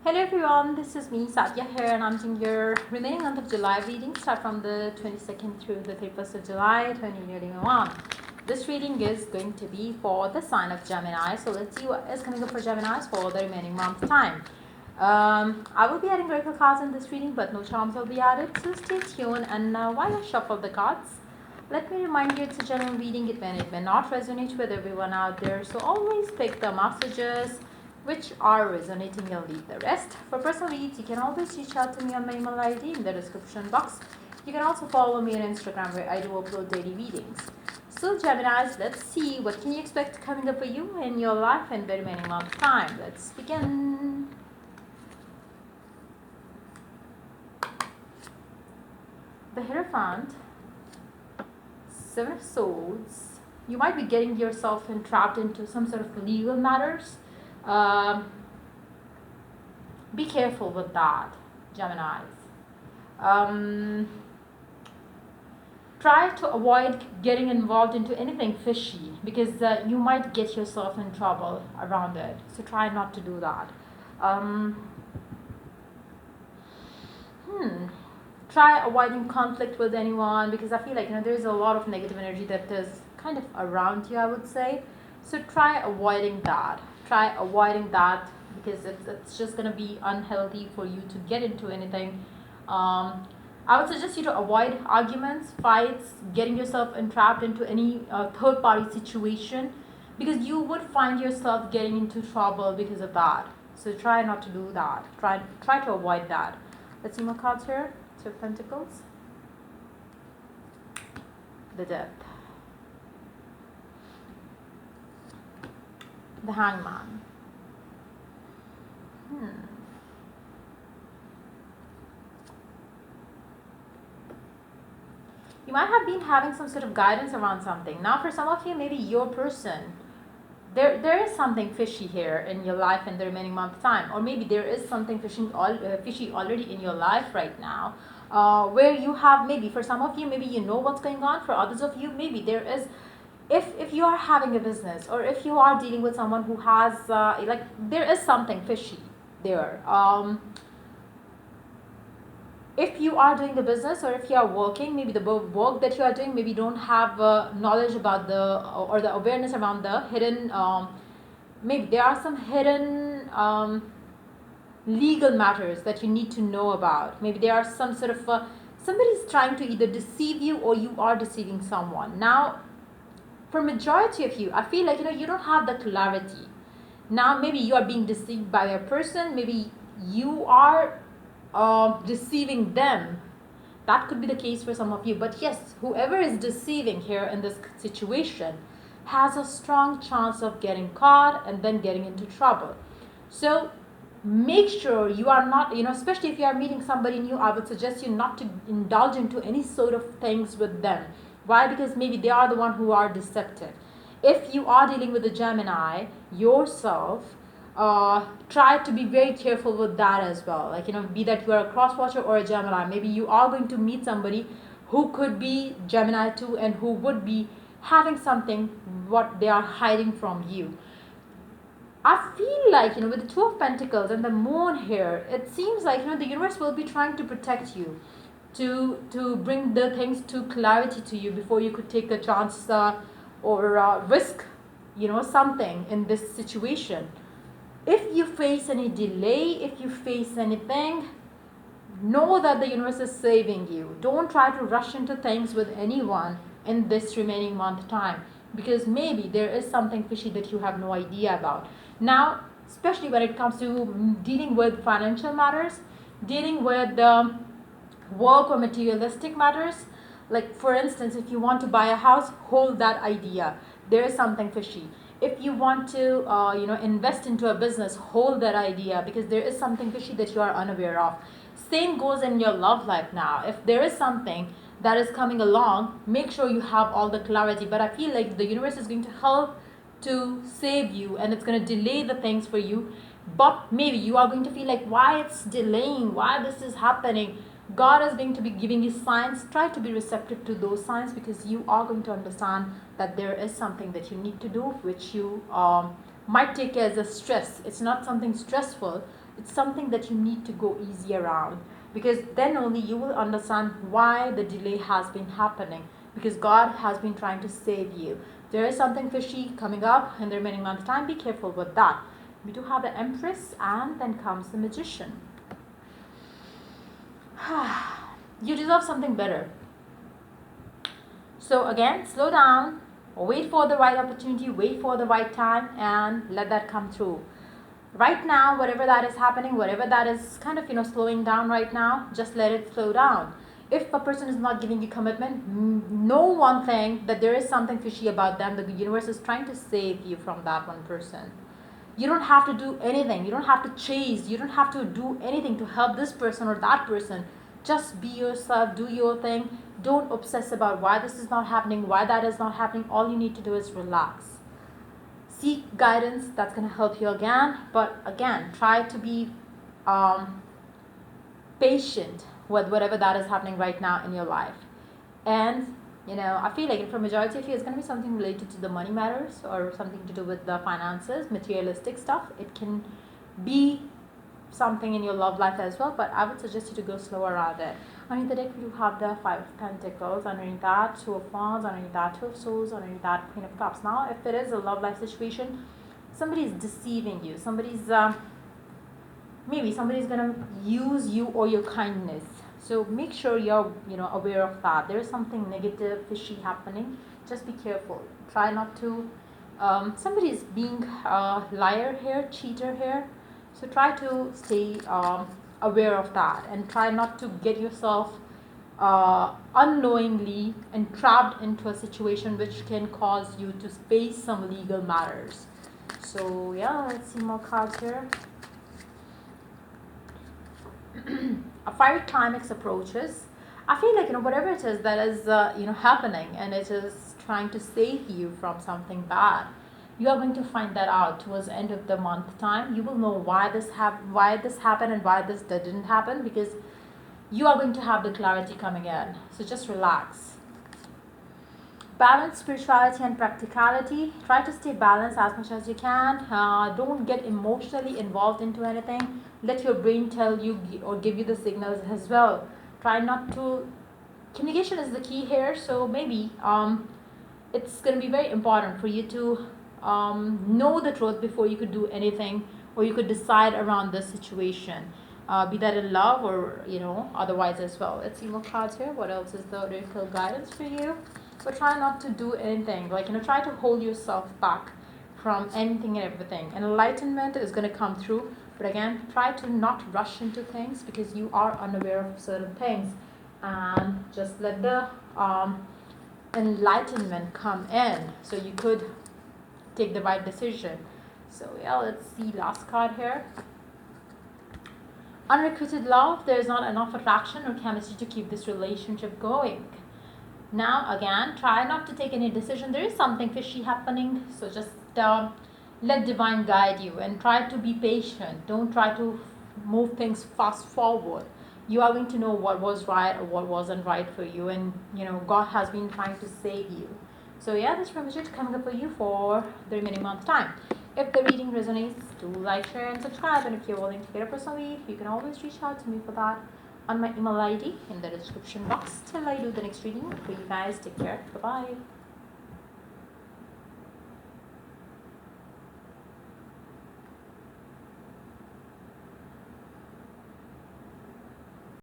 Hello everyone, this is me Satya here and I'm doing your remaining month of July reading start from the 22nd through the 31st of July 2021. This reading is going to be for the sign of Gemini. So let's see what is coming up for Gemini for the remaining month time. I will be adding oracle cards in this reading but no charms will be added, so stay tuned. And while I shuffle the cards, let me remind you it's a general reading. It may not resonate with everyone out there, so always pick the messages which are resonating and leave the rest. For personal reads, you can always reach out to me on my email ID in the description box. You can also follow me on Instagram where I do upload daily readings. So Geminis, let's see what can you expect coming up for you in your life in the remaining month time. Let's begin. The Hierophant, Seven of Swords. You might be getting yourself entrapped into some sort of legal matters. Be careful with that, Geminis. Try to avoid getting involved into anything fishy because you might get yourself in trouble around it. So try not to do that. Try avoiding conflict with anyone because I feel like there's a lot of negative energy that is kind of around you, I would say. So try avoiding that. Try avoiding that because it's just going to be unhealthy for you to get into anything. I would suggest you to avoid arguments, fights, getting yourself entrapped into any third party situation because you would find yourself getting into trouble because of that. So try not to do that. Try to avoid that. Let's see more cards here. Two of Pentacles, the Death, the Hangman. You might have been having some sort of guidance around something. Now for some of you, maybe your person, there is something fishy here in your life in the remaining month time, or maybe there is something fishy already in your life right now, where you have, maybe for some of you, maybe you know what's going on. For others of you, maybe there is, if you are having a business or if you are dealing with someone who has like there is something fishy there. If you are doing the business or if you are working, maybe the work that you are doing, maybe don't have knowledge about the or the awareness around the hidden, maybe there are some hidden legal matters that you need to know about. Maybe there are some sort of somebody is trying to either deceive you or you are deceiving someone. Now for majority of you, I feel like you don't have the clarity. Now maybe you are being deceived by a person, maybe you are deceiving them. That could be the case for some of you. But yes, whoever is deceiving here in this situation has a strong chance of getting caught and then getting into trouble. So make sure you are not, especially if you are meeting somebody new, I would suggest you not to indulge into any sort of things with them. Why? Because maybe they are the one who are deceptive. If you are dealing with a Gemini yourself, try to be very careful with that as well. Like, be that you are a cross watcher or a Gemini, maybe you are going to meet somebody who could be Gemini too and who would be having something what they are hiding from you. I feel like, with the Two of Pentacles and the Moon here, it seems like, the universe will be trying to protect you, to bring the things to clarity to you before you could take a chance or risk, something in this situation. If you face any delay, if you face anything, know that the universe is saving you. Don't try to rush into things with anyone in this remaining month time because maybe there is something fishy that you have no idea about. Now, especially when it comes to dealing with financial matters, dealing with work or materialistic matters, like for instance, if you want to buy a house, hold that idea. There is something fishy. If you want to invest into a business, hold that idea because there is something fishy that you are unaware of. Same goes in your love life now. If there is something that is coming along, make sure you have all the clarity. But I feel like the universe is going to help to save you and it's going to delay the things for you. But maybe you are going to feel like, why it's delaying, why this is happening. God is going to be giving you signs. Try to be receptive to those signs because you are going to understand that there is something that you need to do which you might take as a stress. It's not something stressful. it's something that you need to go easy around, because then only you will understand why the delay has been happening, because God has been trying to save you. There is something fishy coming up in the remaining month time. Be careful with that. We do have the Empress, and then comes the Magician. You deserve something better. So again, slow down, wait for the right opportunity, wait for the right time, and let that come through. Right now, whatever that is happening, whatever that is kind of slowing down right now, just let it slow down. If a person is not giving you commitment, know one thing, that there is something fishy about them. The universe is trying to save you from that one person. You don't have to do anything. You don't have to chase. You don't have to do anything to help this person or that person. Just be yourself, do your thing. Don't obsess about why this is not happening, why that is not happening. All you need to do is relax. Seek guidance, that's going to help you again. But again, try to be patient with whatever that is happening right now in your life. And I feel like for majority of you, it's going to be something related to the money matters, or something to do with the finances, materialistic stuff. It can be something in your love life as well, but I would suggest you to go slower around it. Underneath the deck, you have the Five of Pentacles. Underneath that, Two of Wands. Underneath that, Two of Swords. Underneath that, Queen of Cups. Now, if it is a love life situation, somebody is deceiving you. Maybe somebody's gonna use you or your kindness. So make sure you're aware of that. There is something negative, fishy happening. Just be careful. Try not to. Somebody is being a liar here, cheater here. So try to stay aware of that, and try not to get yourself unknowingly entrapped into a situation which can cause you to face some legal matters. So yeah, let's see more cards here. A fiery climax approaches. I feel like whatever it is that is happening, and it is trying to save you from something bad, you are going to find that out towards the end of the month time. You will know why this happened and why this didn't happen, because you are going to have the clarity coming in. So just relax. Balance spirituality and practicality. Try to stay balanced as much as you can. Don't get emotionally involved into anything. Let your brain tell you or give you the signals as well. Try not to. Communication is the key here. So maybe it's going to be very important for you to know the truth before you could do anything, or you could decide around this situation, be that in love or otherwise as well. Let's see more cards here. What else is the oracle guidance for you? But try not to do anything, try to hold yourself back from anything and everything. Enlightenment is going to come through, but again, try to not rush into things, because you are unaware of certain things, and just let the enlightenment come in, so you could take the right decision. So yeah, let's see last card here. Unrequited love. There is not enough attraction or chemistry to keep this relationship going. Now again, try not to take any decision. There is something fishy happening, so just let divine guide you, and try to be patient. Don't try to move things fast forward. You are going to know what was right or what wasn't right for you, and God has been trying to save you. So yeah, this is coming up for you for the remaining month time. If the reading resonates, do like, share, and subscribe. And if you're willing to get a personal read, you can always reach out to me for that on my email ID in the description box. Till I do the next reading for you guys, take care. Bye bye.